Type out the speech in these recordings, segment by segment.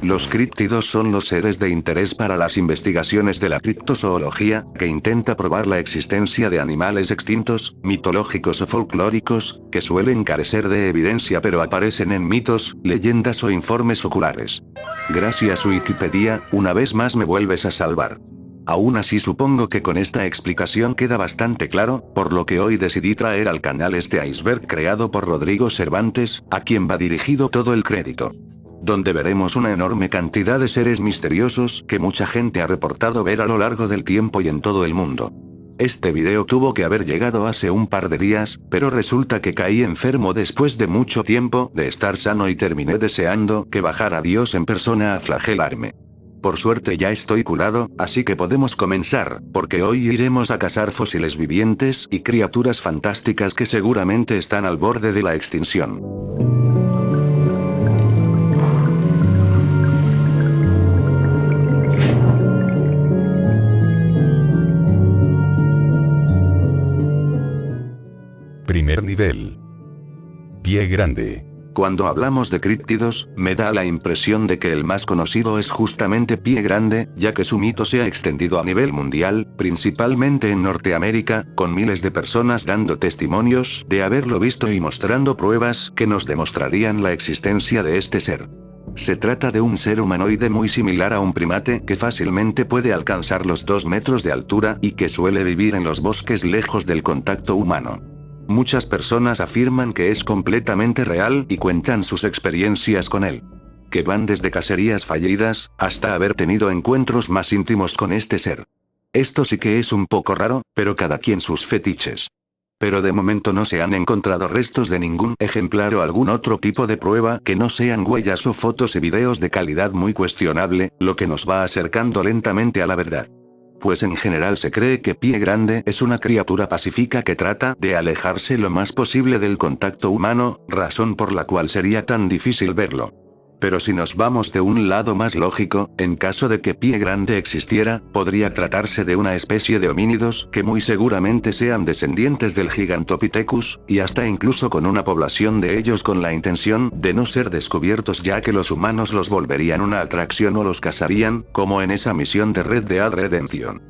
Los críptidos son los seres de interés para las investigaciones de la criptozoología, que intenta probar la existencia de animales extintos, mitológicos o folclóricos, que suelen carecer de evidencia pero aparecen en mitos, leyendas o informes oculares. Gracias Wikipedia, una vez más me vuelves a salvar. Aún así supongo que con esta explicación queda bastante claro, por lo que hoy decidí traer al canal este iceberg creado por Rodrigo Cervantes, a quien va dirigido todo el crédito. Donde veremos una enorme cantidad de seres misteriosos que mucha gente ha reportado ver a lo largo del tiempo y en todo el mundo. Este video tuvo que haber llegado hace un par de días, pero resulta que caí enfermo después de mucho tiempo de estar sano y terminé deseando que bajara Dios en persona a flagelarme. Por suerte ya estoy curado, así que podemos comenzar, porque hoy iremos a cazar fósiles vivientes y criaturas fantásticas que seguramente están al borde de la extinción. Primer nivel. Pie grande. Cuando hablamos de críptidos, me da la impresión de que el más conocido es justamente Pie Grande, ya que su mito se ha extendido a nivel mundial, principalmente en Norteamérica, con miles de personas dando testimonios de haberlo visto y mostrando pruebas que nos demostrarían la existencia de este ser. Se trata de un ser humanoide muy similar a un primate que fácilmente puede alcanzar los 2 metros de altura y que suele vivir en los bosques lejos del contacto humano. Muchas personas afirman que es completamente real y cuentan sus experiencias con él. Que van desde cacerías fallidas, hasta haber tenido encuentros más íntimos con este ser. Esto sí que es un poco raro, pero cada quien sus fetiches. Pero de momento no se han encontrado restos de ningún ejemplar o algún otro tipo de prueba que no sean huellas o fotos y videos de calidad muy cuestionable, lo que nos va acercando lentamente a la verdad. Pues en general se cree que Pie Grande es una criatura pacífica que trata de alejarse lo más posible del contacto humano, razón por la cual sería tan difícil verlo. Pero si nos vamos de un lado más lógico, en caso de que Pie Grande existiera, podría tratarse de una especie de homínidos que muy seguramente sean descendientes del Gigantopithecus, y hasta incluso con una población de ellos con la intención de no ser descubiertos ya que los humanos los volverían una atracción o los cazarían, como en esa misión de Red Dead Redemption.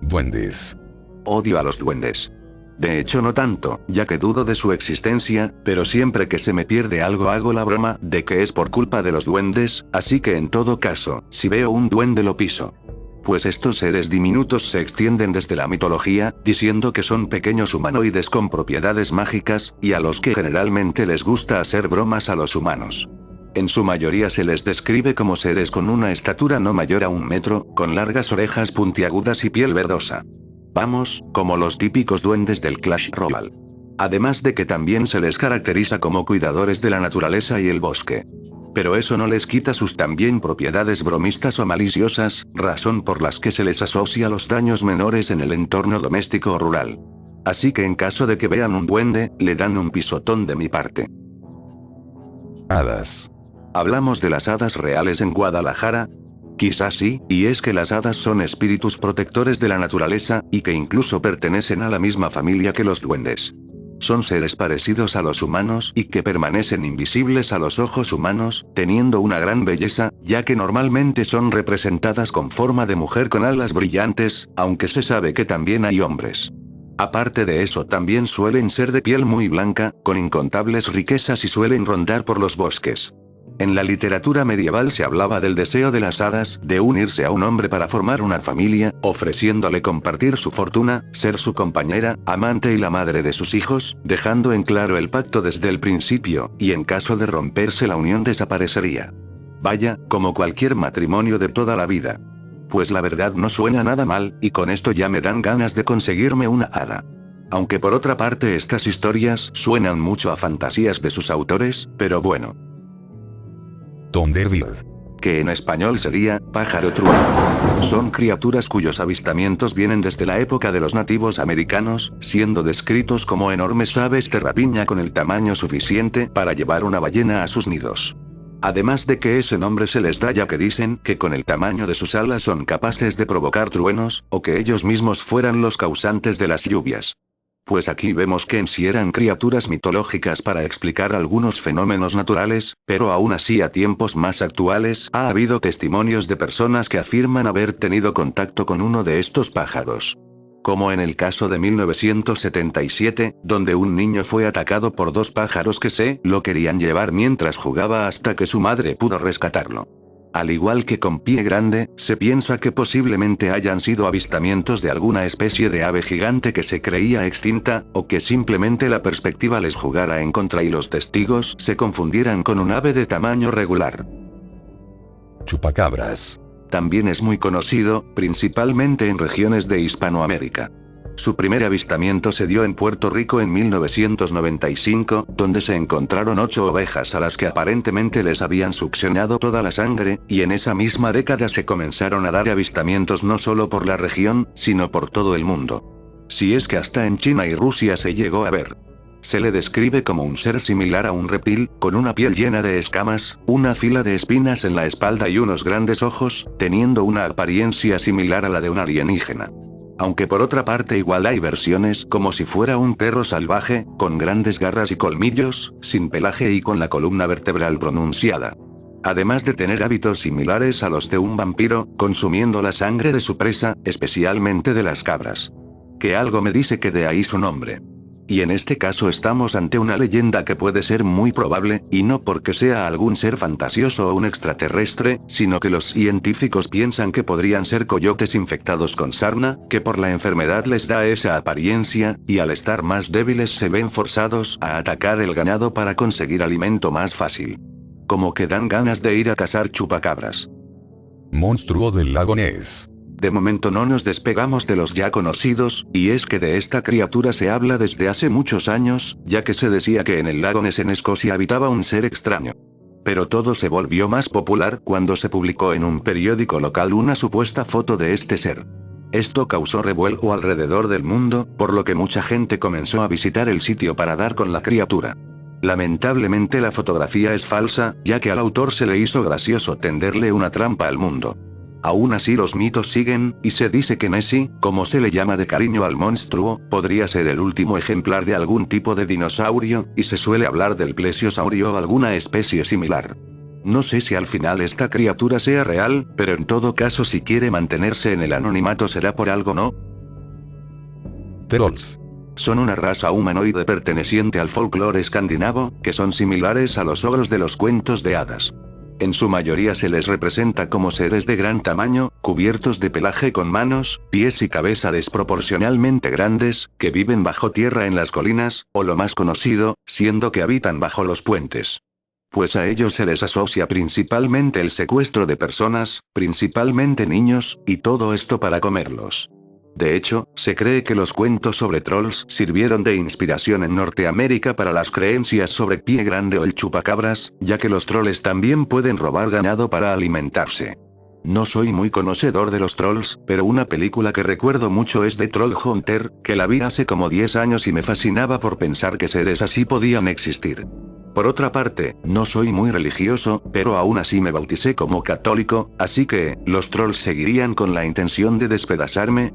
Duendes. Odio a los duendes. De hecho no tanto, ya que dudo de su existencia, pero siempre que se me pierde algo hago la broma de que es por culpa de los duendes, así que en todo caso, si veo un duende lo piso. Pues estos seres diminutos se extienden desde la mitología, diciendo que son pequeños humanoides con propiedades mágicas, y a los que generalmente les gusta hacer bromas a los humanos. En su mayoría se les describe como seres con una estatura no mayor a 1 metro, con largas orejas puntiagudas y piel verdosa. Vamos, como los típicos duendes del Clash Royale. Además de que también se les caracteriza como cuidadores de la naturaleza y el bosque. Pero eso no les quita sus también propiedades bromistas o maliciosas, razón por las que se les asocia los daños menores en el entorno doméstico o rural. Así que en caso de que vean un duende, le dan un pisotón de mi parte. Hadas. ¿Hablamos de las hadas reales en Guadalajara? Quizás sí, y es que las hadas son espíritus protectores de la naturaleza, y que incluso pertenecen a la misma familia que los duendes. Son seres parecidos a los humanos y que permanecen invisibles a los ojos humanos, teniendo una gran belleza, ya que normalmente son representadas con forma de mujer con alas brillantes, aunque se sabe que también hay hombres. Aparte de eso también suelen ser de piel muy blanca, con incontables riquezas y suelen rondar por los bosques. En la literatura medieval se hablaba del deseo de las hadas de unirse a un hombre para formar una familia, ofreciéndole compartir su fortuna, ser su compañera, amante y la madre de sus hijos, dejando en claro el pacto desde el principio, y en caso de romperse la unión desaparecería. Vaya, como cualquier matrimonio de toda la vida. Pues la verdad no suena nada mal, y con esto ya me dan ganas de conseguirme una hada. Aunque por otra parte estas historias suenan mucho a fantasías de sus autores, pero bueno. Thunderbird. Que en español sería, pájaro trueno. Son criaturas cuyos avistamientos vienen desde la época de los nativos americanos, siendo descritos como enormes aves de rapiña con el tamaño suficiente para llevar una ballena a sus nidos. Además de que ese nombre se les da ya que dicen que con el tamaño de sus alas son capaces de provocar truenos, o que ellos mismos fueran los causantes de las lluvias. Pues aquí vemos que en sí eran criaturas mitológicas para explicar algunos fenómenos naturales, pero aún así a tiempos más actuales ha habido testimonios de personas que afirman haber tenido contacto con uno de estos pájaros. Como en el caso de 1977, donde un niño fue atacado por dos pájaros que se lo querían llevar mientras jugaba hasta que su madre pudo rescatarlo. Al igual que con Pie Grande, se piensa que posiblemente hayan sido avistamientos de alguna especie de ave gigante que se creía extinta, o que simplemente la perspectiva les jugara en contra y los testigos se confundieran con un ave de tamaño regular. Chupacabras. También es muy conocido, principalmente en regiones de Hispanoamérica. Su primer avistamiento se dio en Puerto Rico en 1995, donde se encontraron 8 ovejas a las que aparentemente les habían succionado toda la sangre, y en esa misma década se comenzaron a dar avistamientos no solo por la región, sino por todo el mundo. Si es que hasta en China y Rusia se llegó a ver. Se le describe como un ser similar a un reptil, con una piel llena de escamas, una fila de espinas en la espalda y unos grandes ojos, teniendo una apariencia similar a la de un alienígena. Aunque por otra parte igual hay versiones como si fuera un perro salvaje, con grandes garras y colmillos, sin pelaje y con la columna vertebral pronunciada. Además de tener hábitos similares a los de un vampiro, consumiendo la sangre de su presa, especialmente de las cabras. Que algo me dice que de ahí su nombre. Y en este caso estamos ante una leyenda que puede ser muy probable, y no porque sea algún ser fantasioso o un extraterrestre, sino que los científicos piensan que podrían ser coyotes infectados con sarna, que por la enfermedad les da esa apariencia, y al estar más débiles se ven forzados a atacar el ganado para conseguir alimento más fácil. Como que dan ganas de ir a cazar chupacabras. Monstruo del lago Ness. De momento no nos despegamos de los ya conocidos, y es que de esta criatura se habla desde hace muchos años, ya que se decía que en el lago Ness en Escocia habitaba un ser extraño. Pero todo se volvió más popular cuando se publicó en un periódico local una supuesta foto de este ser. Esto causó revuelo alrededor del mundo, por lo que mucha gente comenzó a visitar el sitio para dar con la criatura. Lamentablemente la fotografía es falsa, ya que al autor se le hizo gracioso tenderle una trampa al mundo. Aún así los mitos siguen, y se dice que Nessie, como se le llama de cariño al monstruo, podría ser el último ejemplar de algún tipo de dinosaurio, y se suele hablar del plesiosaurio o alguna especie similar. No sé si al final esta criatura sea real, pero en todo caso si quiere mantenerse en el anonimato será por algo, ¿no? Trolls. Son una raza humanoide perteneciente al folclore escandinavo, que son similares a los ogros de los cuentos de hadas. En su mayoría se les representa como seres de gran tamaño, cubiertos de pelaje con manos, pies y cabeza desproporcionalmente grandes, que viven bajo tierra en las colinas, o lo más conocido, siendo que habitan bajo los puentes. Pues a ellos se les asocia principalmente el secuestro de personas, principalmente niños, y todo esto para comerlos. De hecho, se cree que los cuentos sobre trolls sirvieron de inspiración en Norteamérica para las creencias sobre Pie Grande o el chupacabras, ya que los trolls también pueden robar ganado para alimentarse. No soy muy conocedor de los trolls, pero una película que recuerdo mucho es The Troll Hunter, que la vi hace como 10 años y me fascinaba por pensar que seres así podían existir. Por otra parte, no soy muy religioso, pero aún así me bauticé como católico, así que, ¿los trolls seguirían con la intención de despedazarme?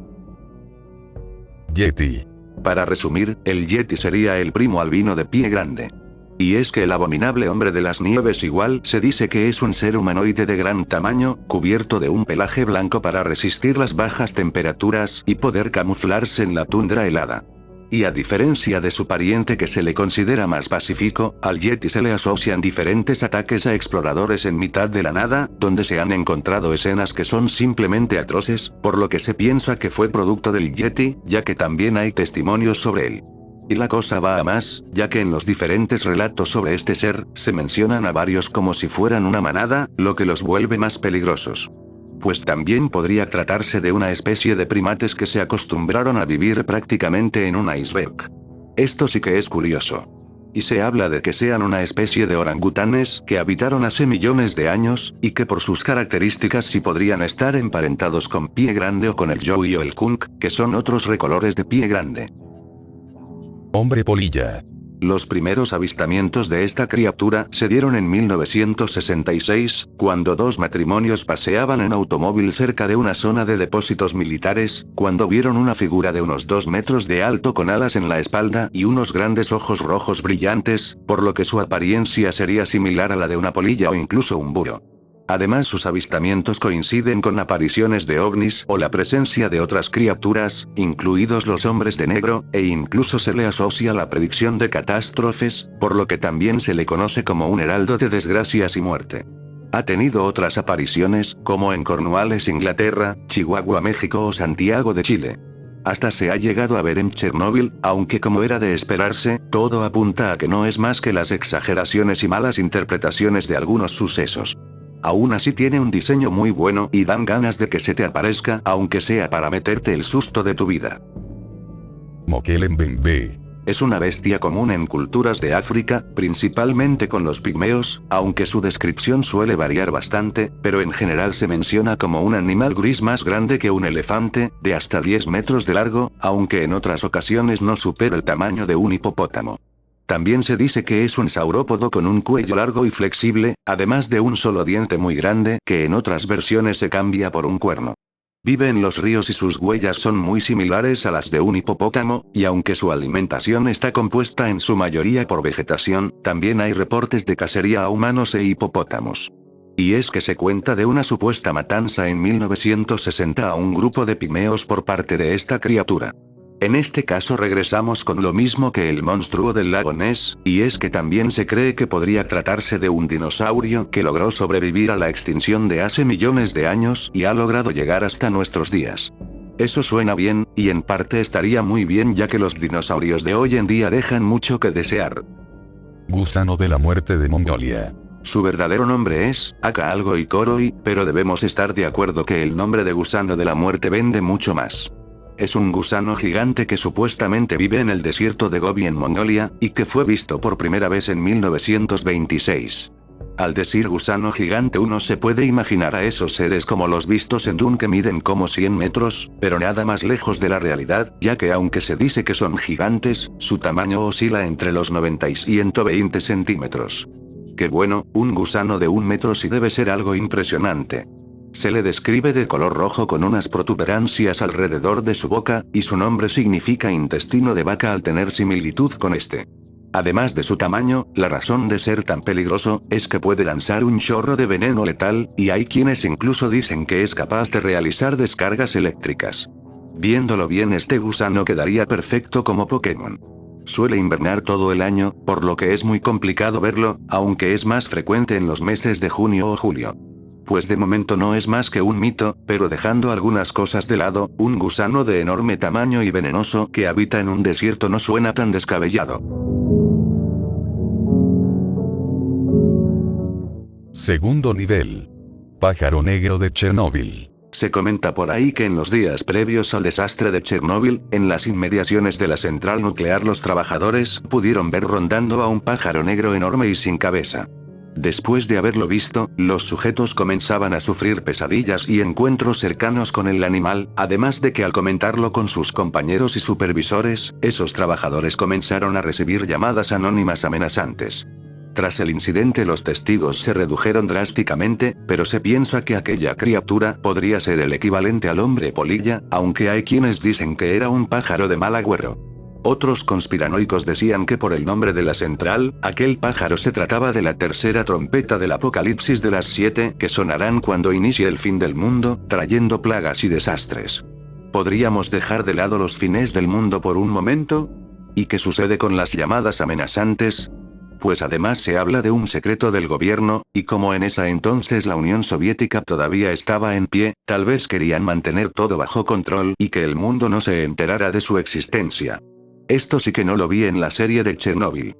Yeti. Para resumir, el Yeti sería el primo albino de Pie Grande. Y es que el abominable hombre de las nieves igual se dice que es un ser humanoide de gran tamaño, cubierto de un pelaje blanco para resistir las bajas temperaturas y poder camuflarse en la tundra helada. Y a diferencia de su pariente que se le considera más pacífico, al Yeti se le asocian diferentes ataques a exploradores en mitad de la nada, donde se han encontrado escenas que son simplemente atroces, por lo que se piensa que fue producto del Yeti, ya que también hay testimonios sobre él. Y la cosa va a más, ya que en los diferentes relatos sobre este ser, se mencionan a varios como si fueran una manada, lo que los vuelve más peligrosos. Pues también podría tratarse de una especie de primates que se acostumbraron a vivir prácticamente en un iceberg. Esto sí que es curioso. Y se habla de que sean una especie de orangutanes que habitaron hace millones de años, y que por sus características sí podrían estar emparentados con Pie Grande o con el Yowie o el Kunk, que son otros recolores de Pie Grande. Hombre polilla. Los primeros avistamientos de esta criatura se dieron en 1966, cuando dos matrimonios paseaban en automóvil cerca de una zona de depósitos militares, cuando vieron una figura de unos 2 metros de alto con alas en la espalda y unos grandes ojos rojos brillantes, por lo que su apariencia sería similar a la de una polilla o incluso un búho. Además, sus avistamientos coinciden con apariciones de ovnis o la presencia de otras criaturas, incluidos los hombres de negro, e incluso se le asocia la predicción de catástrofes, por lo que también se le conoce como un heraldo de desgracias y muerte. Ha tenido otras apariciones, como en Cornualles, Inglaterra, Chihuahua, México o Santiago de Chile. Hasta se ha llegado a ver en Chernóbil, aunque como era de esperarse, todo apunta a que no es más que las exageraciones y malas interpretaciones de algunos sucesos. Aún así tiene un diseño muy bueno y dan ganas de que se te aparezca, aunque sea para meterte el susto de tu vida. Mokelembembe. Es una bestia común en culturas de África, principalmente con los pigmeos, aunque su descripción suele variar bastante, pero en general se menciona como un animal gris más grande que un elefante, de hasta 10 metros de largo, aunque en otras ocasiones no supera el tamaño de un hipopótamo. También se dice que es un saurópodo con un cuello largo y flexible, además de un solo diente muy grande, que en otras versiones se cambia por un cuerno. Vive en los ríos y sus huellas son muy similares a las de un hipopótamo, y aunque su alimentación está compuesta en su mayoría por vegetación, también hay reportes de cacería a humanos e hipopótamos. Y es que se cuenta de una supuesta matanza en 1960 a un grupo de pigmeos por parte de esta criatura. En este caso regresamos con lo mismo que el monstruo del lago Ness, y es que también se cree que podría tratarse de un dinosaurio que logró sobrevivir a la extinción de hace millones de años y ha logrado llegar hasta nuestros días. Eso suena bien, y en parte estaría muy bien ya que los dinosaurios de hoy en día dejan mucho que desear. Gusano de la muerte de Mongolia. Su verdadero nombre es Aka algo y Koroi, pero debemos estar de acuerdo que el nombre de gusano de la muerte vende mucho más. Es un gusano gigante que supuestamente vive en el desierto de Gobi en Mongolia, y que fue visto por primera vez en 1926. Al decir gusano gigante uno se puede imaginar a esos seres como los vistos en Dune que miden como 100 metros, pero nada más lejos de la realidad, ya que aunque se dice que son gigantes, su tamaño oscila entre los 90 y 120 centímetros. Qué bueno, un gusano de 1 metro sí debe ser algo impresionante. Se le describe de color rojo con unas protuberancias alrededor de su boca, y su nombre significa intestino de vaca al tener similitud con este. Además de su tamaño, la razón de ser tan peligroso, es que puede lanzar un chorro de veneno letal, y hay quienes incluso dicen que es capaz de realizar descargas eléctricas. Viéndolo bien, este gusano quedaría perfecto como Pokémon. Suele invernar todo el año, por lo que es muy complicado verlo, aunque es más frecuente en los meses de junio o julio. Pues de momento no es más que un mito, pero dejando algunas cosas de lado, un gusano de enorme tamaño y venenoso que habita en un desierto no suena tan descabellado. Segundo nivel. Pájaro negro de Chernóbil. Se comenta por ahí que en los días previos al desastre de Chernóbil, en las inmediaciones de la central nuclear los trabajadores pudieron ver rondando a un pájaro negro enorme y sin cabeza. Después de haberlo visto, los sujetos comenzaban a sufrir pesadillas y encuentros cercanos con el animal, además de que al comentarlo con sus compañeros y supervisores, esos trabajadores comenzaron a recibir llamadas anónimas amenazantes. Tras el incidente los testigos se redujeron drásticamente, pero se piensa que aquella criatura podría ser el equivalente al hombre polilla, aunque hay quienes dicen que era un pájaro de mal agüero. Otros conspiranoicos decían que por el nombre de la central, aquel pájaro se trataba de la tercera trompeta del apocalipsis de las 7 que sonarán cuando inicie el fin del mundo, trayendo plagas y desastres. ¿Podríamos dejar de lado los fines del mundo por un momento? ¿Y qué sucede con las llamadas amenazantes? Pues además se habla de un secreto del gobierno, y como en esa entonces la Unión Soviética todavía estaba en pie, tal vez querían mantener todo bajo control y que el mundo no se enterara de su existencia. Esto sí que no lo vi en la serie de Chernóbil.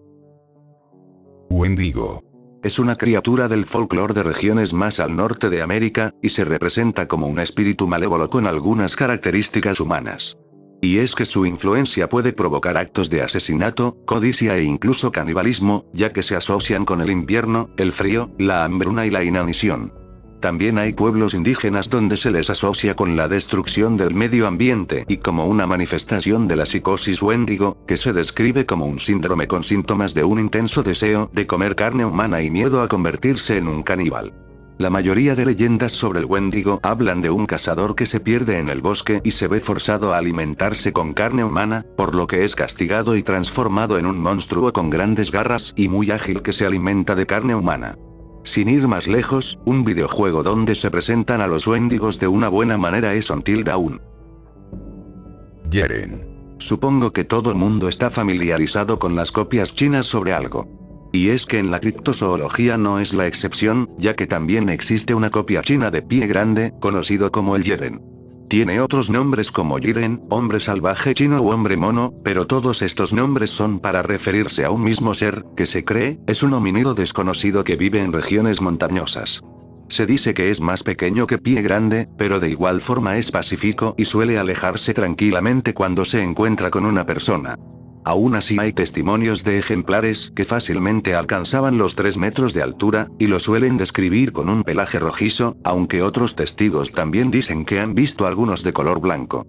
Wendigo. Es una criatura del folclore de regiones más al norte de América, y se representa como un espíritu malévolo con algunas características humanas. Y es que su influencia puede provocar actos de asesinato, codicia e incluso canibalismo, ya que se asocian con el invierno, el frío, la hambruna y la inanición. También hay pueblos indígenas donde se les asocia con la destrucción del medio ambiente y como una manifestación de la psicosis Wendigo, que se describe como un síndrome con síntomas de un intenso deseo de comer carne humana y miedo a convertirse en un caníbal. La mayoría de leyendas sobre el Wendigo hablan de un cazador que se pierde en el bosque y se ve forzado a alimentarse con carne humana, por lo que es castigado y transformado en un monstruo con grandes garras y muy ágil que se alimenta de carne humana. Sin ir más lejos, un videojuego donde se presentan a los Wendigos de una buena manera es Until Dawn. Yeren. Supongo que todo el mundo está familiarizado con las copias chinas sobre algo. Y es que en la criptozoología no es la excepción, ya que también existe una copia china de pie grande, conocido como el Yeren. Tiene otros nombres como Jiren, hombre salvaje chino u hombre mono, pero todos estos nombres son para referirse a un mismo ser, que se cree, es un homínido desconocido que vive en regiones montañosas. Se dice que es más pequeño que pie grande, pero de igual forma es pacífico y suele alejarse tranquilamente cuando se encuentra con una persona. Aún así hay testimonios de ejemplares que fácilmente alcanzaban los 3 metros de altura, y lo suelen describir con un pelaje rojizo, aunque otros testigos también dicen que han visto algunos de color blanco.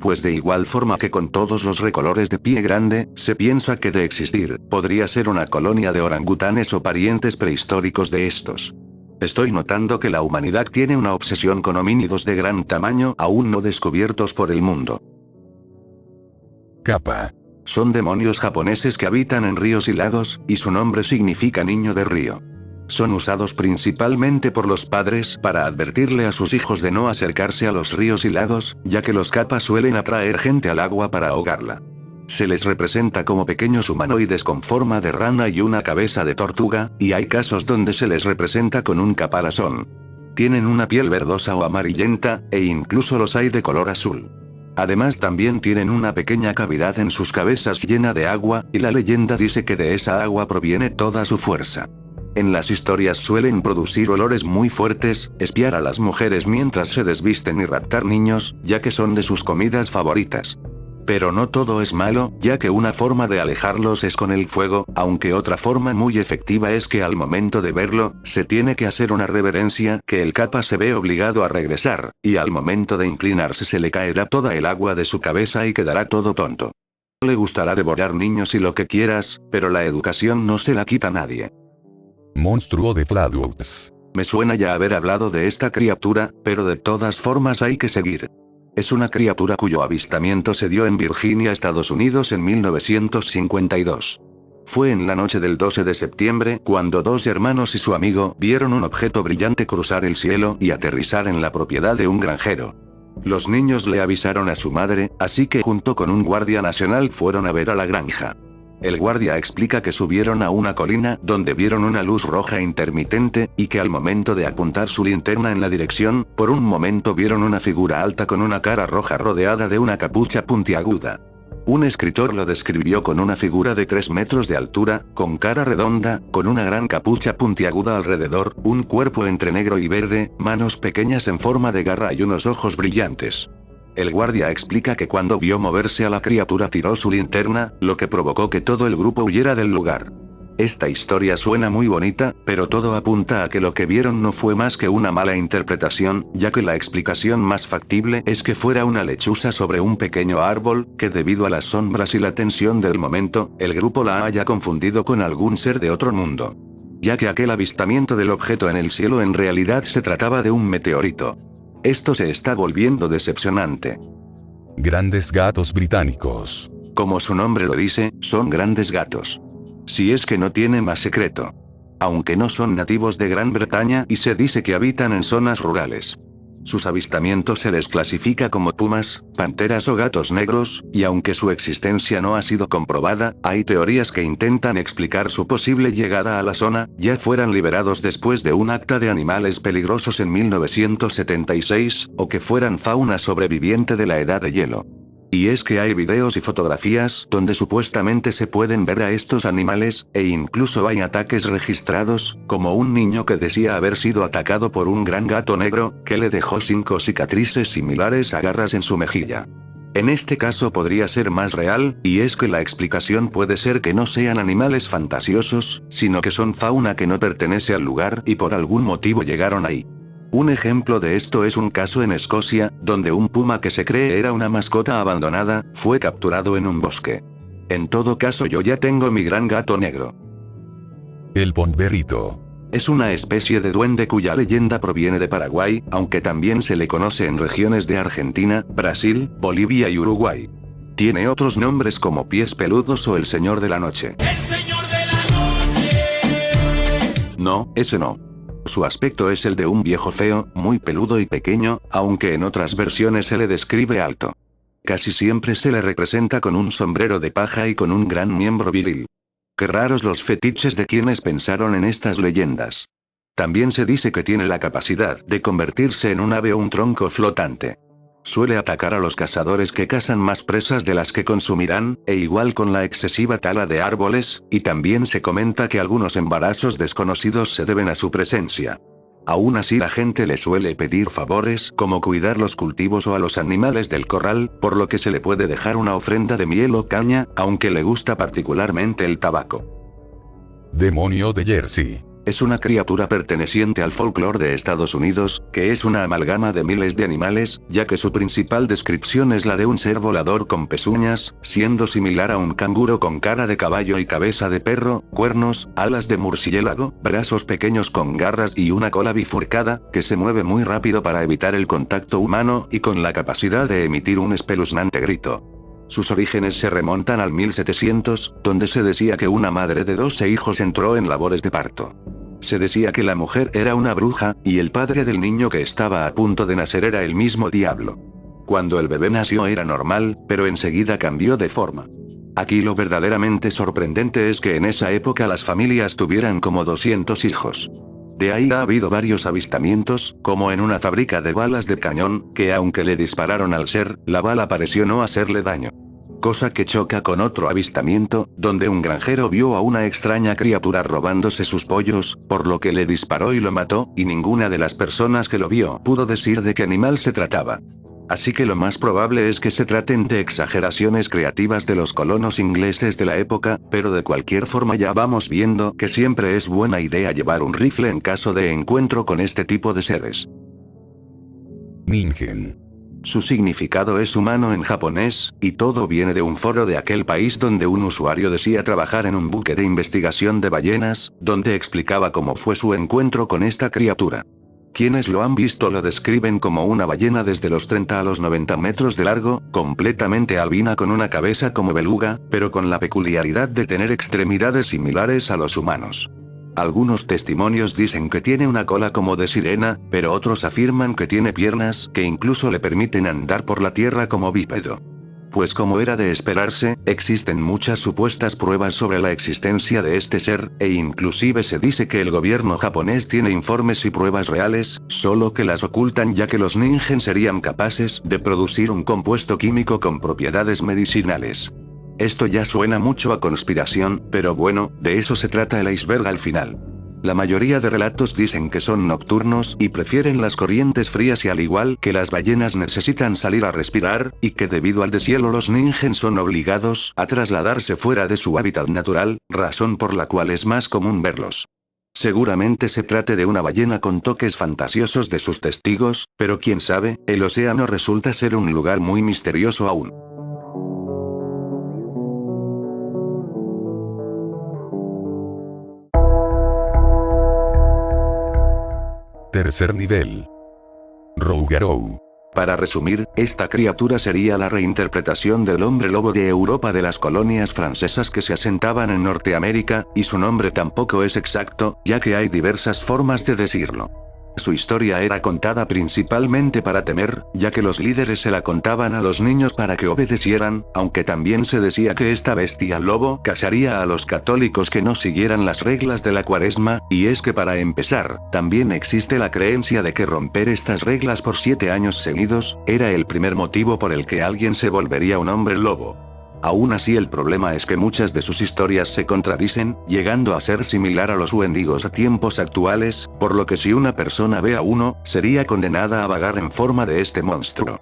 Pues de igual forma que con todos los recolores de pie grande, se piensa que de existir, podría ser una colonia de orangutanes o parientes prehistóricos de estos. Estoy notando que la humanidad tiene una obsesión con homínidos de gran tamaño aún no descubiertos por el mundo. Kappa. Son demonios japoneses que habitan en ríos y lagos, y su nombre significa niño de río. Son usados principalmente por los padres para advertirle a sus hijos de no acercarse a los ríos y lagos, ya que los kappas suelen atraer gente al agua para ahogarla. Se les representa como pequeños humanoides con forma de rana y una cabeza de tortuga, y hay casos donde se les representa con un caparazón. Tienen una piel verdosa o amarillenta, e incluso los hay de color azul. Además también tienen una pequeña cavidad en sus cabezas llena de agua, y la leyenda dice que de esa agua proviene toda su fuerza. En las historias suelen producir olores muy fuertes, espiar a las mujeres mientras se desvisten y raptar niños, ya que son de sus comidas favoritas. Pero no todo es malo, ya que una forma de alejarlos es con el fuego, aunque otra forma muy efectiva es que al momento de verlo, se tiene que hacer una reverencia, que el kappa se ve obligado a regresar, y al momento de inclinarse se le caerá toda el agua de su cabeza y quedará todo tonto. Le gustará devorar niños y lo que quieras, pero la educación no se la quita a nadie. Monstruo de Flatwoods. Me suena ya haber hablado de esta criatura, pero de todas formas hay que seguir. Es una criatura cuyo avistamiento se dio en Virginia, Estados Unidos en 1952. Fue en la noche del 12 de septiembre cuando 2 hermanos y su amigo vieron un objeto brillante cruzar el cielo y aterrizar en la propiedad de un granjero. Los niños le avisaron a su madre, así que junto con un guardia nacional fueron a ver a la granja. El guardia explica que subieron a una colina donde vieron una luz roja intermitente, y que al momento de apuntar su linterna en la dirección, por un momento vieron una figura alta con una cara roja rodeada de una capucha puntiaguda. Un escritor lo describió con una figura de 3 metros de altura, con cara redonda, con una gran capucha puntiaguda alrededor, un cuerpo entre negro y verde, manos pequeñas en forma de garra y unos ojos brillantes. El guardia explica que cuando vio moverse a la criatura tiró su linterna, lo que provocó que todo el grupo huyera del lugar. Esta historia suena muy bonita, pero todo apunta a que lo que vieron no fue más que una mala interpretación, ya que la explicación más factible es que fuera una lechuza sobre un pequeño árbol, que debido a las sombras y la tensión del momento, el grupo la haya confundido con algún ser de otro mundo. Ya que aquel avistamiento del objeto en el cielo en realidad se trataba de un meteorito. Esto se está volviendo decepcionante. Grandes gatos británicos. Como su nombre lo dice, son grandes gatos. Si es que no tiene más secreto. Aunque no son nativos de Gran Bretaña y se dice que habitan en zonas rurales. Sus avistamientos se les clasifica como pumas, panteras o gatos negros, y aunque su existencia no ha sido comprobada, hay teorías que intentan explicar su posible llegada a la zona, ya fueran liberados después de un acta de animales peligrosos en 1976, o que fueran fauna sobreviviente de la edad de hielo. Y es que hay videos y fotografías donde supuestamente se pueden ver a estos animales, e incluso hay ataques registrados, como un niño que decía haber sido atacado por un gran gato negro, que le dejó 5 cicatrices similares a garras en su mejilla. En este caso podría ser más real, y es que la explicación puede ser que no sean animales fantasiosos, sino que son fauna que no pertenece al lugar y por algún motivo llegaron ahí. Un ejemplo de esto es un caso en Escocia, donde un puma que se cree era una mascota abandonada, fue capturado en un bosque. En todo caso, yo ya tengo mi gran gato negro. El Pomberito. Es una especie de duende cuya leyenda proviene de Paraguay, aunque también se le conoce en regiones de Argentina, Brasil, Bolivia y Uruguay. Tiene otros nombres como pies peludos o el señor de la noche. ¡El señor de la noche! No, ese no. Su aspecto es el de un viejo feo, muy peludo y pequeño, aunque en otras versiones se le describe alto. Casi siempre se le representa con un sombrero de paja y con un gran miembro viril. Qué raros los fetiches de quienes pensaron en estas leyendas. También se dice que tiene la capacidad de convertirse en un ave o un tronco flotante. Suele atacar a los cazadores que cazan más presas de las que consumirán, e igual con la excesiva tala de árboles, y también se comenta que algunos embarazos desconocidos se deben a su presencia. Aún así, la gente le suele pedir favores como cuidar los cultivos o a los animales del corral, por lo que se le puede dejar una ofrenda de miel o caña, aunque le gusta particularmente el tabaco. Demonio de Jersey. Es una criatura perteneciente al folclore de Estados Unidos, que es una amalgama de miles de animales, ya que su principal descripción es la de un ser volador con pezuñas, siendo similar a un canguro con cara de caballo y cabeza de perro, cuernos, alas de murciélago, brazos pequeños con garras y una cola bifurcada, que se mueve muy rápido para evitar el contacto humano y con la capacidad de emitir un espeluznante grito. Sus orígenes se remontan al 1700, donde se decía que una madre de 12 hijos entró en labores de parto. Se decía que la mujer era una bruja, y el padre del niño que estaba a punto de nacer era el mismo diablo. Cuando el bebé nació era normal, pero enseguida cambió de forma. Aquí lo verdaderamente sorprendente es que en esa época las familias tuvieran como 200 hijos. De ahí ha habido varios avistamientos, como en una fábrica de balas de cañón, que aunque le dispararon al ser, la bala pareció no hacerle daño. Cosa que choca con otro avistamiento, donde un granjero vio a una extraña criatura robándose sus pollos, por lo que le disparó y lo mató, y ninguna de las personas que lo vio pudo decir de qué animal se trataba. Así que lo más probable es que se traten de exageraciones creativas de los colonos ingleses de la época, pero de cualquier forma ya vamos viendo que siempre es buena idea llevar un rifle en caso de encuentro con este tipo de seres. Ningen. Su significado es humano en japonés, y todo viene de un foro de aquel país donde un usuario decía trabajar en un buque de investigación de ballenas, donde explicaba cómo fue su encuentro con esta criatura. Quienes lo han visto lo describen como una ballena desde los 30 a los 90 metros de largo, completamente albina con una cabeza como beluga, pero con la peculiaridad de tener extremidades similares a los humanos. Algunos testimonios dicen que tiene una cola como de sirena, pero otros afirman que tiene piernas que incluso le permiten andar por la tierra como bípedo. Pues como era de esperarse, existen muchas supuestas pruebas sobre la existencia de este ser, e inclusive se dice que el gobierno japonés tiene informes y pruebas reales, solo que las ocultan ya que los ningen serían capaces de producir un compuesto químico con propiedades medicinales. Esto ya suena mucho a conspiración, pero bueno, de eso se trata el iceberg al final. La mayoría de relatos dicen que son nocturnos y prefieren las corrientes frías y al igual que las ballenas necesitan salir a respirar, y que debido al deshielo los ningen son obligados a trasladarse fuera de su hábitat natural, razón por la cual es más común verlos. Seguramente se trate de una ballena con toques fantasiosos de sus testigos, pero quién sabe, el océano resulta ser un lugar muy misterioso aún. Tercer nivel. Rougarou. Para resumir, esta criatura sería la reinterpretación del hombre lobo de Europa de las colonias francesas que se asentaban en Norteamérica, y su nombre tampoco es exacto, ya que hay diversas formas de decirlo. Su historia era contada principalmente para temer, ya que los líderes se la contaban a los niños para que obedecieran, aunque también se decía que esta bestia lobo cazaría a los católicos que no siguieran las reglas de la Cuaresma, y es que para empezar, también existe la creencia de que romper estas reglas por 7 años seguidos, era el primer motivo por el que alguien se volvería un hombre lobo. Aún así el problema es que muchas de sus historias se contradicen, llegando a ser similar a los wendigos a tiempos actuales, por lo que si una persona ve a uno, sería condenada a vagar en forma de este monstruo.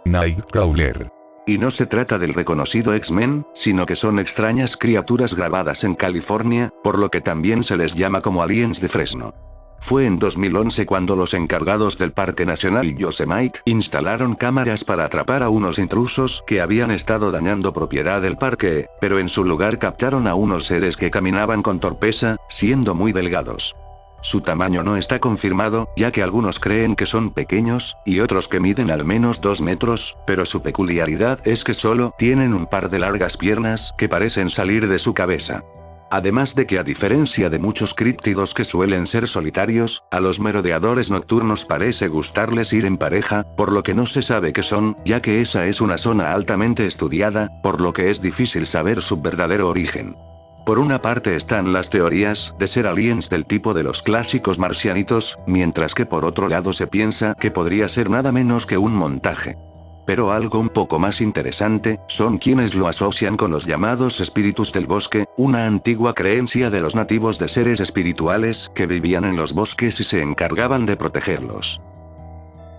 Nightcrawler. Y no se trata del reconocido X-Men, sino que son extrañas criaturas grabadas en California, por lo que también se les llama como aliens de Fresno. Fue en 2011 cuando los encargados del Parque Nacional Yosemite instalaron cámaras para atrapar a unos intrusos que habían estado dañando propiedad del parque, pero en su lugar captaron a unos seres que caminaban con torpeza, siendo muy delgados. Su tamaño no está confirmado, ya que algunos creen que son pequeños, y otros que miden al menos 2 metros, pero su peculiaridad es que solo tienen un par de largas piernas que parecen salir de su cabeza. Además de que a diferencia de muchos críptidos que suelen ser solitarios, a los merodeadores nocturnos parece gustarles ir en pareja, por lo que no se sabe qué son, ya que esa es una zona altamente estudiada, por lo que es difícil saber su verdadero origen. Por una parte están las teorías de ser aliens del tipo de los clásicos marcianitos, mientras que por otro lado se piensa que podría ser nada menos que un montaje. Pero algo un poco más interesante, son quienes lo asocian con los llamados espíritus del bosque, una antigua creencia de los nativos de seres espirituales que vivían en los bosques y se encargaban de protegerlos.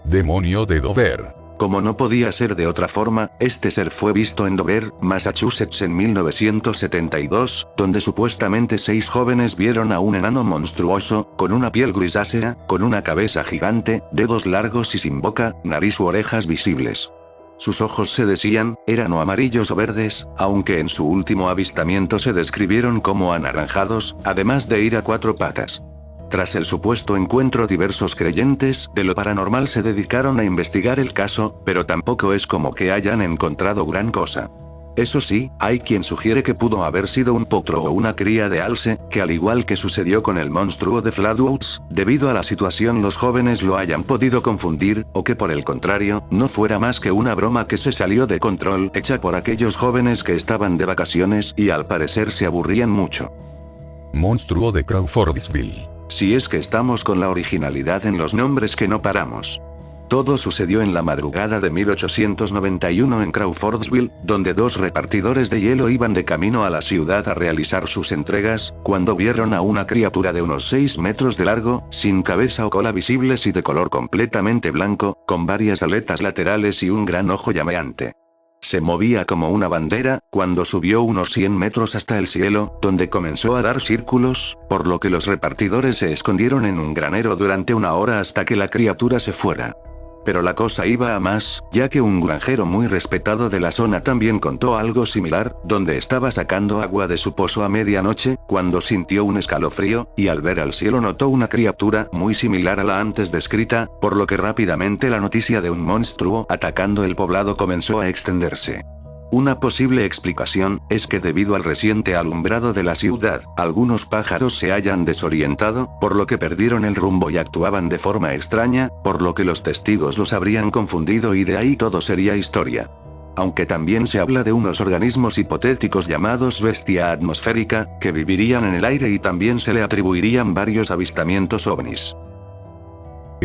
Demonio de Dover. Como no podía ser de otra forma, este ser fue visto en Dover, Massachusetts en 1972, donde supuestamente 6 jóvenes vieron a un enano monstruoso, con una piel grisácea, con una cabeza gigante, dedos largos y sin boca, nariz u orejas visibles. Sus ojos se decían, eran o amarillos o verdes, aunque en su último avistamiento se describieron como anaranjados, además de ir a 4 patas. Tras el supuesto encuentro, diversos creyentes de lo paranormal se dedicaron a investigar el caso, pero tampoco es como que hayan encontrado gran cosa. Eso sí, hay quien sugiere que pudo haber sido un potro o una cría de alce, que al igual que sucedió con el monstruo de Flatwoods, debido a la situación los jóvenes lo hayan podido confundir, o que por el contrario, no fuera más que una broma que se salió de control hecha por aquellos jóvenes que estaban de vacaciones y al parecer se aburrían mucho. Monstruo de Crawfordsville. Si es que estamos con la originalidad en los nombres que no paramos. Todo sucedió en la madrugada de 1891 en Crawfordsville, donde 2 repartidores de hielo iban de camino a la ciudad a realizar sus entregas, cuando vieron a una criatura de unos 6 metros de largo, sin cabeza o cola visibles y de color completamente blanco, con varias aletas laterales y un gran ojo llameante. Se movía como una bandera, cuando subió unos 100 metros hasta el cielo, donde comenzó a dar círculos, por lo que los repartidores se escondieron en un granero durante 1 hora hasta que la criatura se fuera. Pero la cosa iba a más, ya que un granjero muy respetado de la zona también contó algo similar, donde estaba sacando agua de su pozo a medianoche, cuando sintió un escalofrío, y al ver al cielo notó una criatura muy similar a la antes descrita, por lo que rápidamente la noticia de un monstruo atacando el poblado comenzó a extenderse. Una posible explicación es que debido al reciente alumbrado de la ciudad, algunos pájaros se hayan desorientado, por lo que perdieron el rumbo y actuaban de forma extraña, por lo que los testigos los habrían confundido y de ahí todo sería historia. Aunque también se habla de unos organismos hipotéticos llamados bestia atmosférica, que vivirían en el aire y también se le atribuirían varios avistamientos ovnis.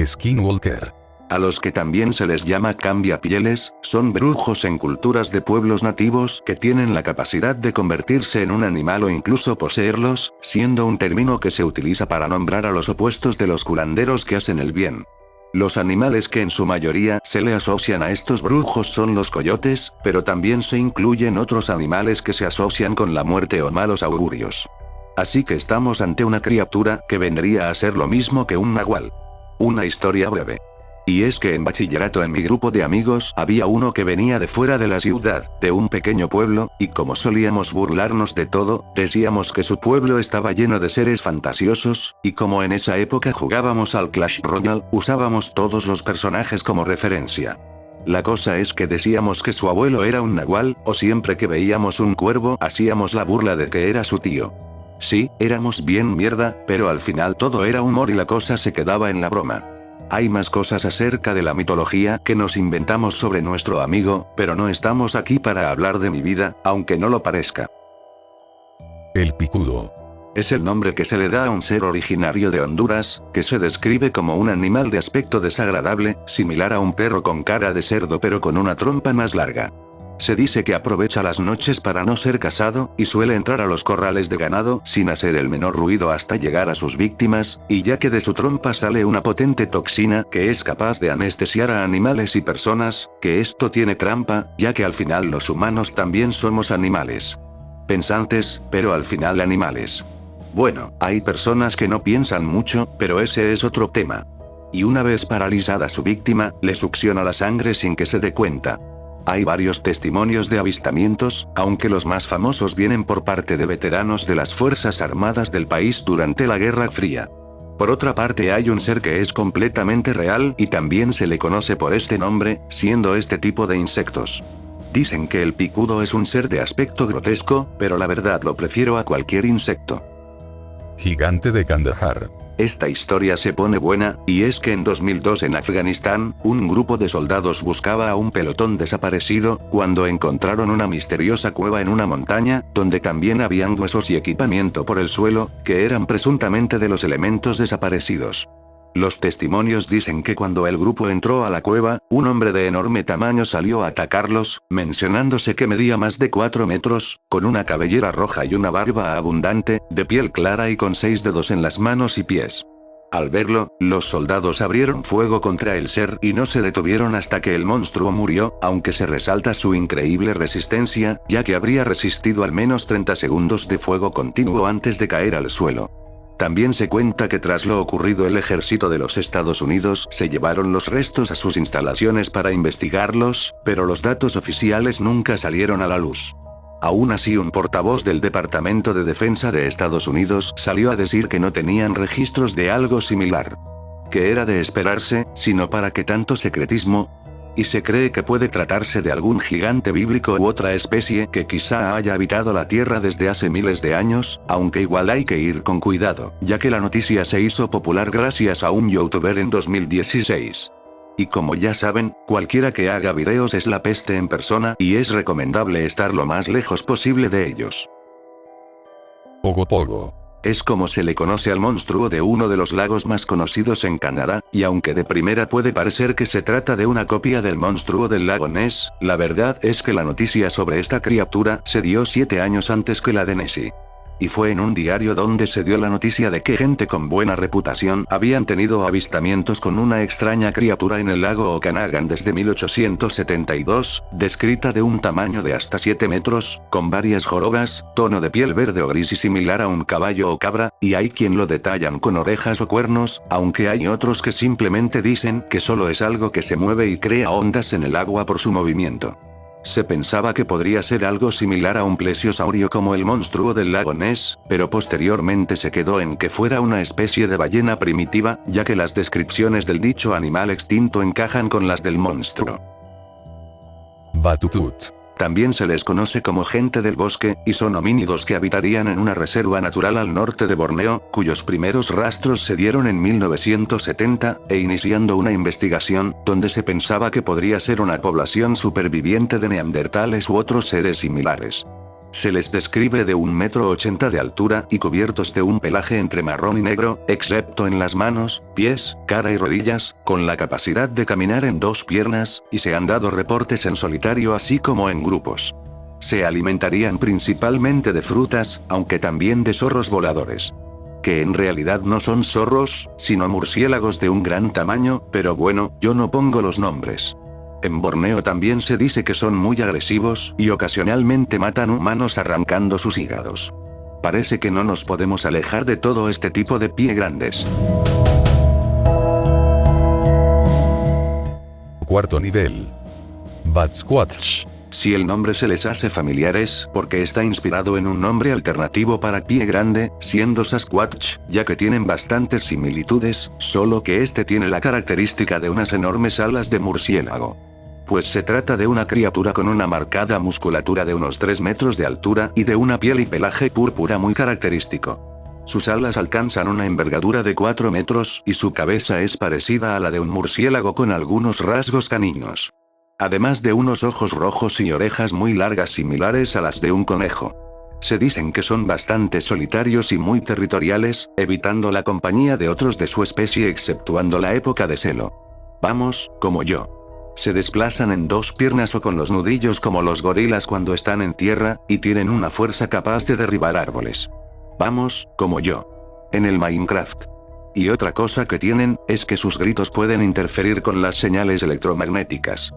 Skinwalker. A los que también se les llama cambiapieles, son brujos en culturas de pueblos nativos que tienen la capacidad de convertirse en un animal o incluso poseerlos, siendo un término que se utiliza para nombrar a los opuestos de los curanderos que hacen el bien. Los animales que en su mayoría se le asocian a estos brujos son los coyotes, pero también se incluyen otros animales que se asocian con la muerte o malos augurios. Así que estamos ante una criatura que vendría a ser lo mismo que un nahual. Una historia breve. Y es que en bachillerato en mi grupo de amigos había uno que venía de fuera de la ciudad, de un pequeño pueblo, y como solíamos burlarnos de todo, decíamos que su pueblo estaba lleno de seres fantasiosos, y como en esa época jugábamos al Clash Royale, usábamos todos los personajes como referencia. La cosa es que decíamos que su abuelo era un nahual, o siempre que veíamos un cuervo hacíamos la burla de que era su tío. Sí, éramos bien mierda, pero al final todo era humor y la cosa se quedaba en la broma. Hay más cosas acerca de la mitología que nos inventamos sobre nuestro amigo, pero no estamos aquí para hablar de mi vida, aunque no lo parezca. El picudo. Es el nombre que se le da a un ser originario de Honduras, que se describe como un animal de aspecto desagradable, similar a un perro con cara de cerdo pero con una trompa más larga. Se dice que aprovecha las noches para no ser cazado, y suele entrar a los corrales de ganado sin hacer el menor ruido hasta llegar a sus víctimas, y ya que de su trompa sale una potente toxina que es capaz de anestesiar a animales y personas, que esto tiene trampa, ya que al final los humanos también somos animales. Pensantes, pero al final animales. Bueno, hay personas que no piensan mucho, pero ese es otro tema. Y una vez paralizada su víctima, le succiona la sangre sin que se dé cuenta. Hay varios testimonios de avistamientos, aunque los más famosos vienen por parte de veteranos de las Fuerzas Armadas del país durante la Guerra Fría. Por otra parte, hay un ser que es completamente real y también se le conoce por este nombre, siendo este tipo de insectos. Dicen que el picudo es un ser de aspecto grotesco, pero la verdad lo prefiero a cualquier insecto. Gigante de Kandahar. Esta historia se pone buena, y es que en 2002 en Afganistán, un grupo de soldados buscaba a un pelotón desaparecido, cuando encontraron una misteriosa cueva en una montaña, donde también habían huesos y equipamiento por el suelo, que eran presuntamente de los elementos desaparecidos. Los testimonios dicen que cuando el grupo entró a la cueva, un hombre de enorme tamaño salió a atacarlos, mencionándose que medía más de 4 metros, con una cabellera roja y una barba abundante, de piel clara y con 6 dedos en las manos y pies. Al verlo, los soldados abrieron fuego contra el ser y no se detuvieron hasta que el monstruo murió, aunque se resalta su increíble resistencia, ya que habría resistido al menos 30 segundos de fuego continuo antes de caer al suelo. También se cuenta que tras lo ocurrido el ejército de los Estados Unidos se llevaron los restos a sus instalaciones para investigarlos, pero los datos oficiales nunca salieron a la luz. Aún así, un portavoz del Departamento de Defensa de Estados Unidos salió a decir que no tenían registros de algo similar. Que era de esperarse, sino para qué tanto secretismo. Y se cree que puede tratarse de algún gigante bíblico u otra especie que quizá haya habitado la Tierra desde hace miles de años, aunque igual hay que ir con cuidado, ya que la noticia se hizo popular gracias a un youtuber en 2016. Y como ya saben, cualquiera que haga videos es la peste en persona y es recomendable estar lo más lejos posible de ellos. Ogopogo. Es como se le conoce al monstruo de uno de los lagos más conocidos en Canadá, y aunque de primera puede parecer que se trata de una copia del monstruo del lago Ness, la verdad es que la noticia sobre esta criatura se dio 7 años antes que la de Nessie. Y fue en un diario donde se dio la noticia de que gente con buena reputación habían tenido avistamientos con una extraña criatura en el lago Okanagan desde 1872, descrita de un tamaño de hasta 7 metros, con varias jorobas, tono de piel verde o gris y similar a un caballo o cabra, y hay quien lo detallan con orejas o cuernos, aunque hay otros que simplemente dicen que solo es algo que se mueve y crea ondas en el agua por su movimiento. Se pensaba que podría ser algo similar a un plesiosaurio como el monstruo del lago Ness, pero posteriormente se quedó en que fuera una especie de ballena primitiva, ya que las descripciones del dicho animal extinto encajan con las del monstruo. Batutut. También se les conoce como gente del bosque, y son homínidos que habitarían en una reserva natural al norte de Borneo, cuyos primeros rastros se dieron en 1970, iniciando una investigación, donde se pensaba que podría ser una población superviviente de neandertales u otros seres similares. Se les describe de 1,80 m de altura y cubiertos de un pelaje entre marrón y negro, excepto en las manos, pies, cara y rodillas, con la capacidad de caminar en 2 piernas, y se han dado reportes en solitario así como en grupos. Se alimentarían principalmente de frutas, aunque también de zorros voladores. Que en realidad no son zorros, sino murciélagos de un gran tamaño, pero bueno, yo no pongo los nombres. En Borneo también se dice que son muy agresivos, y ocasionalmente matan humanos arrancando sus hígados. Parece que no nos podemos alejar de todo este tipo de pie grandes. Cuarto nivel. Batsquatch. Si el nombre se les hace familiar es porque está inspirado en un nombre alternativo para pie grande, siendo Sasquatch, ya que tienen bastantes similitudes, solo que este tiene la característica de unas enormes alas de murciélago. Pues se trata de una criatura con una marcada musculatura de unos 3 metros de altura y de una piel y pelaje púrpura muy característico. Sus alas alcanzan una envergadura de 4 metros y su cabeza es parecida a la de un murciélago con algunos rasgos caninos. Además de unos ojos rojos y orejas muy largas similares a las de un conejo. Se dicen que son bastante solitarios y muy territoriales, evitando la compañía de otros de su especie exceptuando la época de celo. Vamos, como yo. Se desplazan en 2 piernas o con los nudillos como los gorilas cuando están en tierra, y tienen una fuerza capaz de derribar árboles. Vamos, como yo. En el Minecraft. Y otra cosa que tienen, es que sus gritos pueden interferir con las señales electromagnéticas.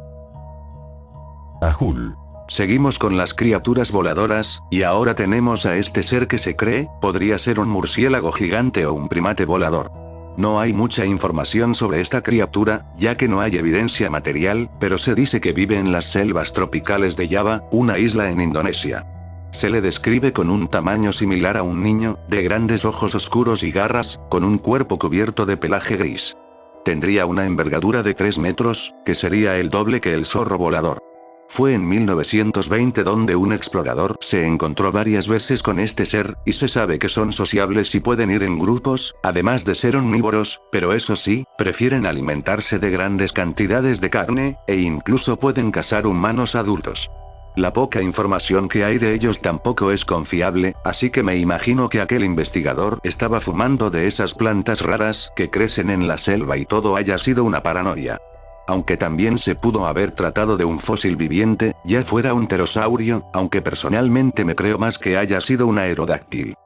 Ahul. Seguimos con las criaturas voladoras, y ahora tenemos a este ser que se cree, podría ser un murciélago gigante o un primate volador. No hay mucha información sobre esta criatura, ya que no hay evidencia material, pero se dice que vive en las selvas tropicales de Java, una isla en Indonesia. Se le describe con un tamaño similar a un niño, de grandes ojos oscuros y garras, con un cuerpo cubierto de pelaje gris. Tendría una envergadura de 3 metros, que sería el doble que el zorro volador. Fue en 1920 donde un explorador se encontró varias veces con este ser, y se sabe que son sociables y pueden ir en grupos, además de ser omnívoros, pero eso sí, prefieren alimentarse de grandes cantidades de carne, e incluso pueden cazar humanos adultos. La poca información que hay de ellos tampoco es confiable, así que me imagino que aquel investigador estaba fumando de esas plantas raras que crecen en la selva y todo haya sido una paranoia. Aunque también se pudo haber tratado de un fósil viviente, ya fuera un pterosaurio, aunque personalmente me creo más que haya sido un aerodáctil.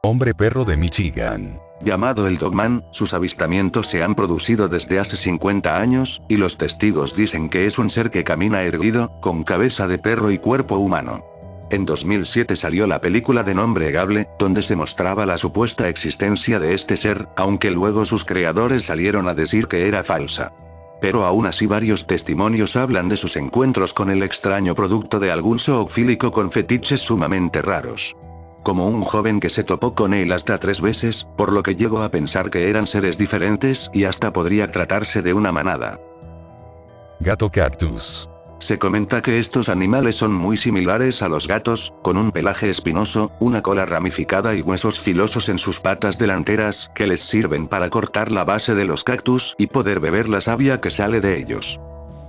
Hombre perro de Michigan. Llamado el Dogman, sus avistamientos se han producido desde hace 50 años, y los testigos dicen que es un ser que camina erguido, con cabeza de perro y cuerpo humano. En 2007 salió la película de nombre Gable, donde se mostraba la supuesta existencia de este ser, aunque luego sus creadores salieron a decir que era falsa. Pero aún así varios testimonios hablan de sus encuentros con el extraño producto de algún zoofílico con fetiches sumamente raros. Como un joven que se topó con él hasta 3 veces, por lo que llegó a pensar que eran seres diferentes y hasta podría tratarse de una manada. Gato cactus. Se comenta que estos animales son muy similares a los gatos, con un pelaje espinoso, una cola ramificada y huesos filosos en sus patas delanteras, que les sirven para cortar la base de los cactus y poder beber la savia que sale de ellos.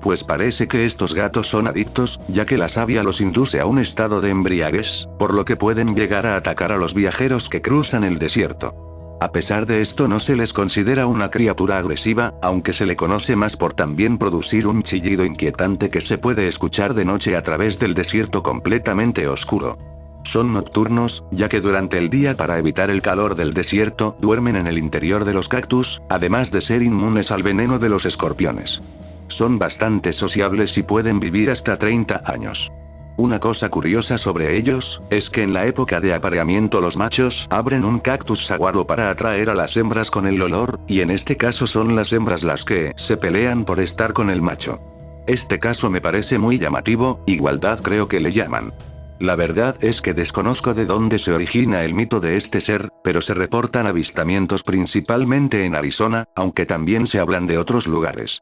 Pues parece que estos gatos son adictos, ya que la savia los induce a un estado de embriaguez, por lo que pueden llegar a atacar a los viajeros que cruzan el desierto. A pesar de esto no se les considera una criatura agresiva, aunque se le conoce más por también producir un chillido inquietante que se puede escuchar de noche a través del desierto completamente oscuro. Son nocturnos, ya que durante el día para evitar el calor del desierto duermen en el interior de los cactus, además de ser inmunes al veneno de los escorpiones. Son bastante sociables y pueden vivir hasta 30 años. Una cosa curiosa sobre ellos, es que en la época de apareamiento los machos abren un cactus saguaro para atraer a las hembras con el olor, y en este caso son las hembras las que se pelean por estar con el macho. Este caso me parece muy llamativo, igualdad creo que le llaman. La verdad es que desconozco de dónde se origina el mito de este ser, pero se reportan avistamientos principalmente en Arizona, aunque también se hablan de otros lugares.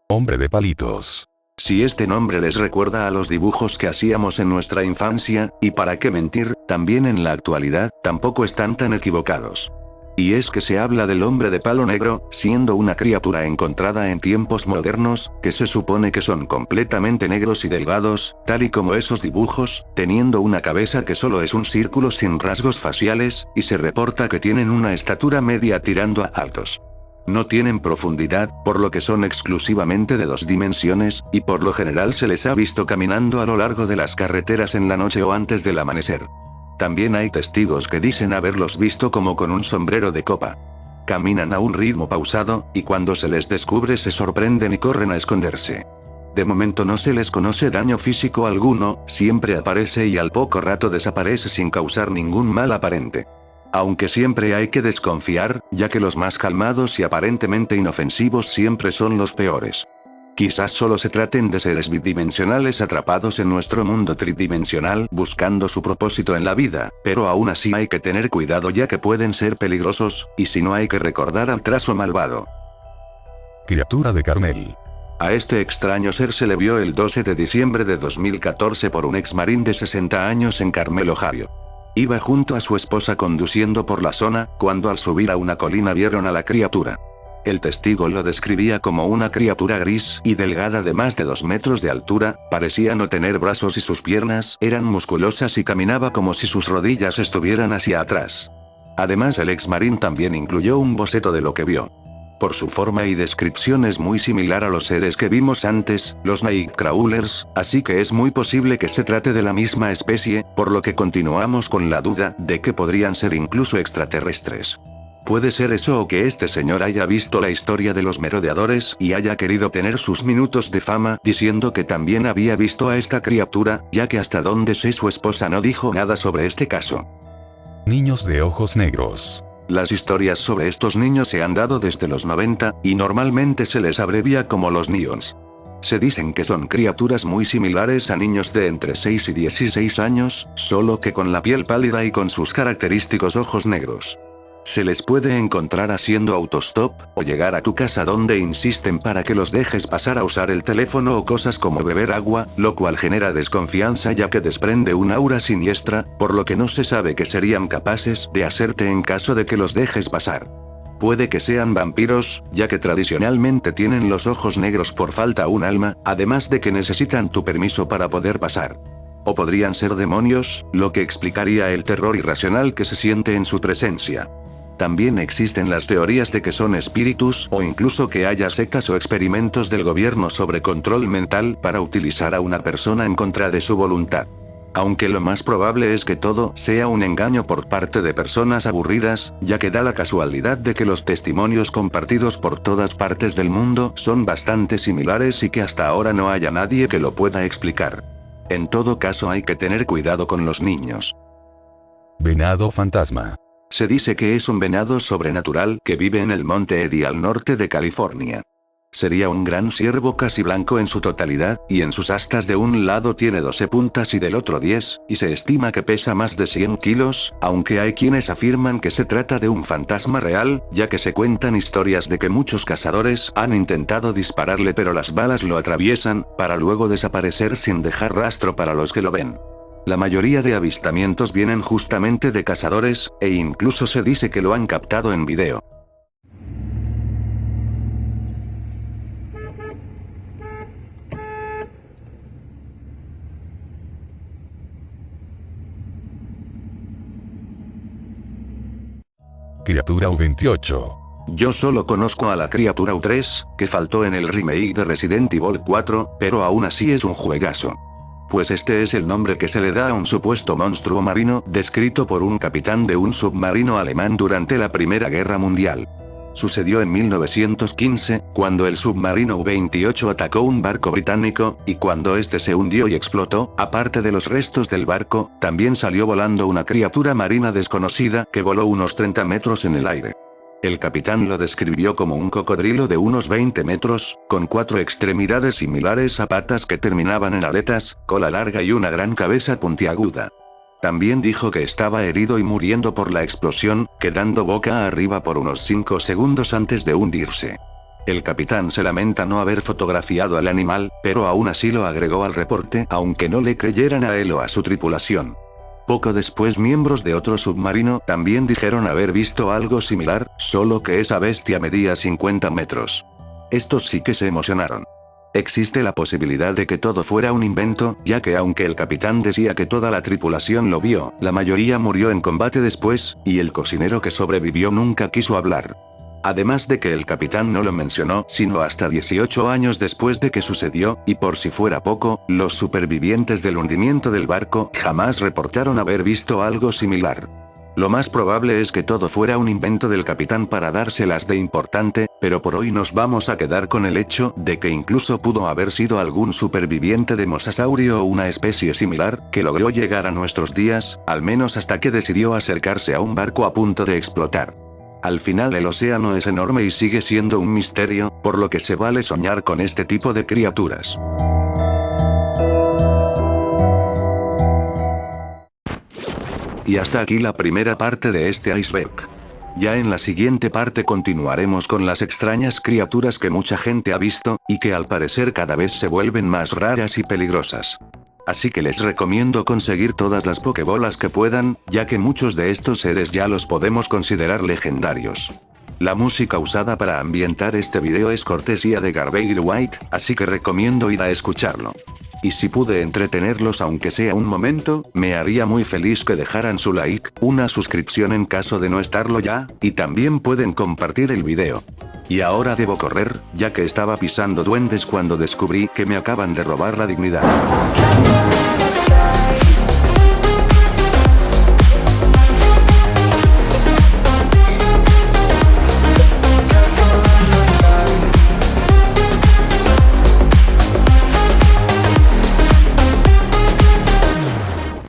Hombre de palitos. Si este nombre les recuerda a los dibujos que hacíamos en nuestra infancia, y para qué mentir, también en la actualidad, tampoco están tan equivocados. Y es que se habla del hombre de palo negro, siendo una criatura encontrada en tiempos modernos, que se supone que son completamente negros y delgados, tal y como esos dibujos, teniendo una cabeza que solo es un círculo sin rasgos faciales, y se reporta que tienen una estatura media tirando a altos. No tienen profundidad, por lo que son exclusivamente de 2 dimensiones, y por lo general se les ha visto caminando a lo largo de las carreteras en la noche o antes del amanecer. También hay testigos que dicen haberlos visto como con un sombrero de copa. Caminan a un ritmo pausado, y cuando se les descubre se sorprenden y corren a esconderse. De momento no se les conoce daño físico alguno, siempre aparece y al poco rato desaparece sin causar ningún mal aparente. Aunque siempre hay que desconfiar, ya que los más calmados y aparentemente inofensivos siempre son los peores. Quizás solo se traten de seres bidimensionales atrapados en nuestro mundo tridimensional buscando su propósito en la vida, pero aún así hay que tener cuidado ya que pueden ser peligrosos, y si no hay que recordar al trazo malvado. Criatura de Carmel. A este extraño ser se le vio el 12 de diciembre de 2014 por un exmarín de 60 años en Carmel, Ohio. Iba junto a su esposa conduciendo por la zona, cuando al subir a una colina vieron a la criatura. El testigo lo describía como una criatura gris y delgada de más de 2 metros de altura, parecía no tener brazos y sus piernas eran musculosas y caminaba como si sus rodillas estuvieran hacia atrás. Además el exmarín también incluyó un boceto de lo que vio. Por su forma y descripción es muy similar a los seres que vimos antes, los Nightcrawlers, así que es muy posible que se trate de la misma especie, por lo que continuamos con la duda de que podrían ser incluso extraterrestres. Puede ser eso o que este señor haya visto la historia de los merodeadores y haya querido tener sus minutos de fama diciendo que también había visto a esta criatura, ya que hasta donde sé su esposa no dijo nada sobre este caso. Niños de ojos negros. Las historias sobre estos niños se han dado desde los 90, y normalmente se les abrevia como los Neons. Se dicen que son criaturas muy similares a niños de entre 6 y 16 años, solo que con la piel pálida y con sus característicos ojos negros. Se les puede encontrar haciendo autostop, o llegar a tu casa donde insisten para que los dejes pasar a usar el teléfono o cosas como beber agua, lo cual genera desconfianza ya que desprende un aura siniestra, por lo que no se sabe qué serían capaces de hacerte en caso de que los dejes pasar. Puede que sean vampiros, ya que tradicionalmente tienen los ojos negros por falta un alma, además de que necesitan tu permiso para poder pasar. O podrían ser demonios, lo que explicaría el terror irracional que se siente en su presencia. También existen las teorías de que son espíritus o incluso que haya sectas o experimentos del gobierno sobre control mental para utilizar a una persona en contra de su voluntad. Aunque lo más probable es que todo sea un engaño por parte de personas aburridas, ya que da la casualidad de que los testimonios compartidos por todas partes del mundo son bastante similares y que hasta ahora no haya nadie que lo pueda explicar. En todo caso hay que tener cuidado con los niños. Venado fantasma. Se dice que es un venado sobrenatural que vive en el monte Eddie al norte de California. Sería un gran ciervo casi blanco en su totalidad, y en sus astas de un lado tiene 12 puntas y del otro 10, y se estima que pesa más de 100 kilos, aunque hay quienes afirman que se trata de un fantasma real, ya que se cuentan historias de que muchos cazadores han intentado dispararle pero las balas lo atraviesan, para luego desaparecer sin dejar rastro para los que lo ven. La mayoría de avistamientos vienen justamente de cazadores, e incluso se dice que lo han captado en video. Criatura U28. Yo solo conozco a la criatura U3, que faltó en el remake de Resident Evil 4, pero aún así es un juegazo. Pues este es el nombre que se le da a un supuesto monstruo marino, descrito por un capitán de un submarino alemán durante la Primera Guerra Mundial. Sucedió en 1915, cuando el submarino U-28 atacó un barco británico, y cuando este se hundió y explotó, aparte de los restos del barco, también salió volando una criatura marina desconocida que voló unos 30 metros en el aire. El capitán lo describió como un cocodrilo de unos 20 metros, con 4 extremidades similares a patas que terminaban en aletas, cola larga y una gran cabeza puntiaguda. También dijo que estaba herido y muriendo por la explosión, quedando boca arriba por unos 5 segundos antes de hundirse. El capitán se lamenta no haber fotografiado al animal, pero aún así lo agregó al reporte, aunque no le creyeran a él o a su tripulación. Poco después miembros de otro submarino también dijeron haber visto algo similar, solo que esa bestia medía 50 metros. Estos sí que se emocionaron. Existe la posibilidad de que todo fuera un invento, ya que aunque el capitán decía que toda la tripulación lo vio, la mayoría murió en combate después, y el cocinero que sobrevivió nunca quiso hablar. Además de que el capitán no lo mencionó sino hasta 18 años después de que sucedió, y por si fuera poco, los supervivientes del hundimiento del barco jamás reportaron haber visto algo similar. Lo más probable es que todo fuera un invento del capitán para dárselas de importante, pero por hoy nos vamos a quedar con el hecho de que incluso pudo haber sido algún superviviente de mosasaurio o una especie similar, que logró llegar a nuestros días, al menos hasta que decidió acercarse a un barco a punto de explotar. Al final el océano es enorme y sigue siendo un misterio, por lo que se vale soñar con este tipo de criaturas. Y hasta aquí la primera parte de este iceberg. Ya en la siguiente parte continuaremos con las extrañas criaturas que mucha gente ha visto, y que al parecer cada vez se vuelven más raras y peligrosas. Así que les recomiendo conseguir todas las pokebolas que puedan, ya que muchos de estos seres ya los podemos considerar legendarios. La música usada para ambientar este video es cortesía de Garbage White, así que recomiendo ir a escucharlo. Y si pude entretenerlos aunque sea un momento, me haría muy feliz que dejaran su like, una suscripción en caso de no estarlo ya, y también pueden compartir el video. Y ahora debo correr, ya que estaba pisando duendes cuando descubrí que me acaban de robar la dignidad.